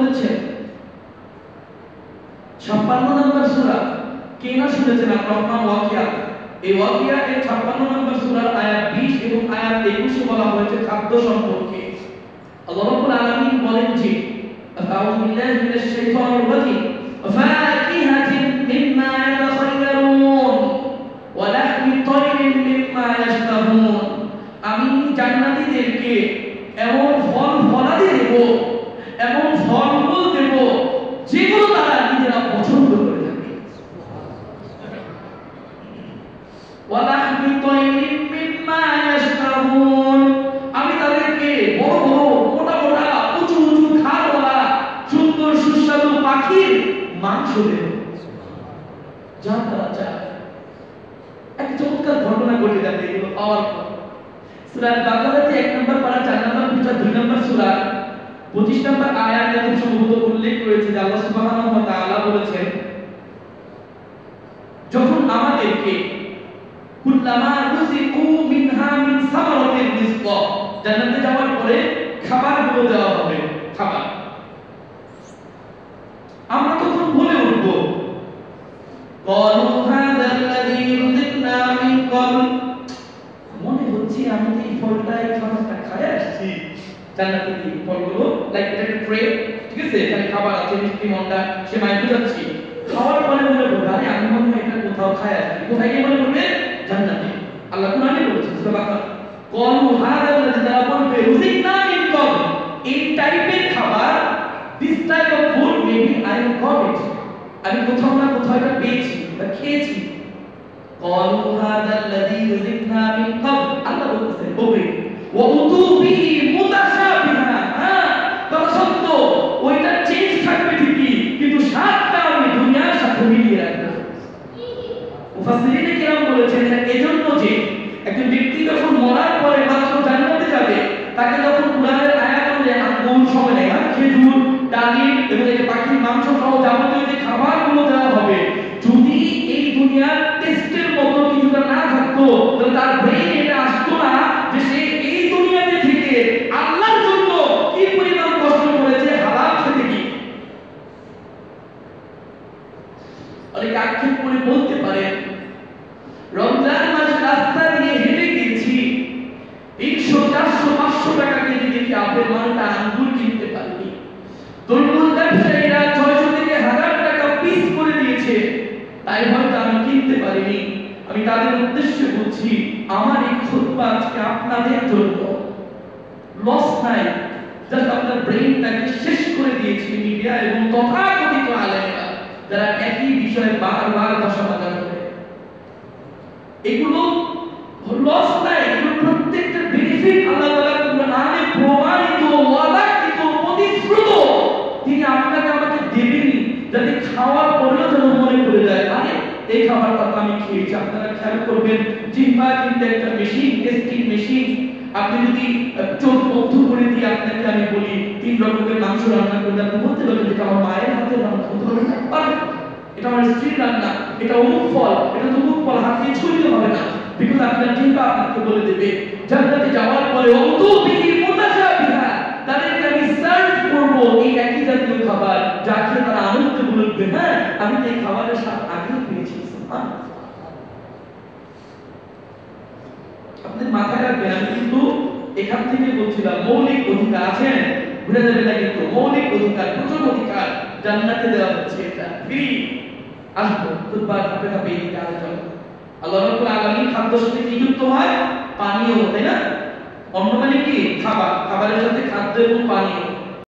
বলেছেন 56 নম্বর সূরা কে না শুনেছেন রহমান ওয়াকিয়া। এই ওয়াকিয়া এর 56 নম্বর সূরার আয়াত 20 এবং আয়াত 21 বলা হয়েছে খাদ্য সম্পর্কে। আল্লাহ রাব্বুল আলামিন বলেন যে আউযু বিল্লাহি মিনাশ শাইতানির রাজীম ফাকিহাতিন মিম্মা ইয়াতাখায়্যারুন ওয়া লাহমি তায়রিন মিম্মা ইয়াশতাহুন। আমি জান্নাতীদেরকে এমন ফল ফলাদি দেব, এমন ফলমূল দেব যেগুলো তারা নিজেরা পছন্দ করে থাকে। ওয়া লাহমি তায়রিন মিম্মা ইয়াশতাহুন, আমি তাদেরকে বড় বড় মোটা মোটা উঁচু উঁচু খাড়ওয়ালা সুন্দর সুস্বাদু পাখির মাংস দেব যা তারা চায়। এক চমৎকার ঘটনা ঘটে যাবে এগুলো পাওয়ার পর। সূরা বাকারাতে 1 নম্বর পারা 4 নম্বর পৃষ্ঠা 2 নম্বর সূরা 25 নম্বর আয়াতে খুব সম্ভবত উল্লেখ রয়েছে যে আল্লাহ সুবহানাহু ওয়া তাআলা বলেছেন যখন আমাদেরকে কুল্লামা রুজিকু মিনহা মিন সামারাতির রিজক, জান্নাতে যাওয়ার পরে খাবারগুলো দেওয়া হবে, খাবার। আমরা তখন বলে উঠব ক্বালু হাযাল্লাযী রুজিকনা মিন ক্বাবল, মনে হচ্ছে আমি তো এই ফলটা এই খাবারটা খাই আসছি। জান্নাতে এই ফলগুলো লাইক এটা একটা ট্রে, ঠিক আছে, এখানে খাবার আছে, মিষ্টি মন্ডা সেমাই বুঝাচ্ছি। খাওয়ার পরে মনে করবে আরে আমি মনে হয় এটা কোথাও খাই আসছি। কোথায় গিয়ে মনে করবে? জান্নাতে। আল্লাহ কোরআনে বলেছেন সূরা বাকারা ক্বালু হাযাল্লাযী, তারা বলবে রুজিকনা মিন ক্বাবল, এই টাইপের খাবার, this type of food maybe I got it, আমি কোথাও না কোথাও এটা পেয়েছি বা খেয়েছি। ক্বালু হাযাল্লাযী রুজিকনা মিন ক্বাবল, আল্লাহ বলতেছেন বলবে ওয়া উতু বিহি মুতাশাবিহা, হ্যাঁ কথা সত্য, ওইটা চেঞ্জ থাকবে ঠিকই কিন্তু স্বাদটা আমি দুনিয়ার সাথে মিলিয়ে রাখবো। মুফাসসিরিনে কিরাম বলেছেন এজন্য যে একজন ব্যক্তি যখন মরার পরে মাত্র জান্নাতে যাবে, তাকে যখন কুরআনের আয়াত অনুযায়ী আঙ্গুর সময় নেই, খেজুর, ডালিম এবং এই পাখির মাংস সহ যাবতীয় যে খাবারগুলো দেওয়া হবে, যদি এই দুনিয়ার টেস্টের মতো কিছুটা না থাকতো তাহলে তার ব্রেইনে এটা আসতো না যে সে এই দুনিয়াতে থেকে আল্লাহর জন্য কি পরিমাণ কষ্ট করেছে হালাল খেতে গিয়ে। অনেক আক্ষেপ করে বলতে পারে রমজান মাসে রাস্তা দিয়ে হেঁটে গেছি, 300, 400, 500 টাকা কেজি দেখি আপেল মালটা আঙ্গুর কিনতে পারিনি। তরমুজ ব্যবসায়ীরা 600 থেকে 1000 টাকা পিস করে দিয়েছে, তাই হয়তো আমি কিনতে পারিনি। আমি তাদের উদ্দেশ্যে বলছি আমার এই খুতবা আজকে আপনাদের জন্য। লস নাই, জাস্ট আপনার ব্রেইনটাকে শেষ করে দিয়েছে মিডিয়া এবং তথাকথিত আলেমরা যারা একই বিষয়ে বারবার ভাষা বাজার করে। এগুলো লস নাই, এগুলো প্রত্যেকটা বেনিফিট আল্লাহ তাআলা কোরআনে প্রমাণিত, ওয়াদাকৃত, প্রতিশ্রুত। তিনি আপনাকে আমাকে দেবেনই যাতে খাওয়ার পরেও যেন মনে পড়ে যায় আরে এই খাবারটা তো আমি খেয়েছি। আপনারা খেয়াল করবেন জিহ্বা কিন্তু একটা মেশিন, টেস্টিং মেশিন। আপনি যদি চোখ বন্ধ করে দিয়ে আপনাকে আমি বলি 3 রকমের মাংস রান্না করতে, আপনি বলতে পারবেন এটা আমার মায়ের হাতে রান্না, বলতে পারবেন না? পারবেন। এটা আমার স্ত্রীর রান্না, এটা অমুক ফল, এটা অমুক ফল, হাত দিয়ে ছুঁইতে হবে না, বিকজ আপনার জিহ্বা আপনাকে বলে দেবে। জান্নাতে যাওয়ার পরে ওতু বিহি মুতাশাবিহা, তাদেরকে আমি সার্ভ করব এই একই জাতীয় খাবার যা খেয়ে তারা আনন্দে বলবে হ্যাঁ আমি তো এই খাবারের স্বাদ আগেও পেয়েছি। আপনাদের মাথায় রাখবেন আমি কিন্তু এখান থেকে বলছিলাম মৌলিক অধিকার আছেন, ভুলে যাবেন না কিন্তু মৌলিক অধিকার, প্রথম অধিকার জান্নাতে দেওয়া হচ্ছে, এটা ফ্রি। আসবো খুতবা ধাপে ধাপে এই আলোচনা। আল্লাহ রাব্বুল আলামিন খাদ্যের সাথে কি যুক্ত হয়? পানীয়, তাই না? অন্ন মানে কি? খাবার, খাবারের সাথে খাদ্য এবং পানীয়।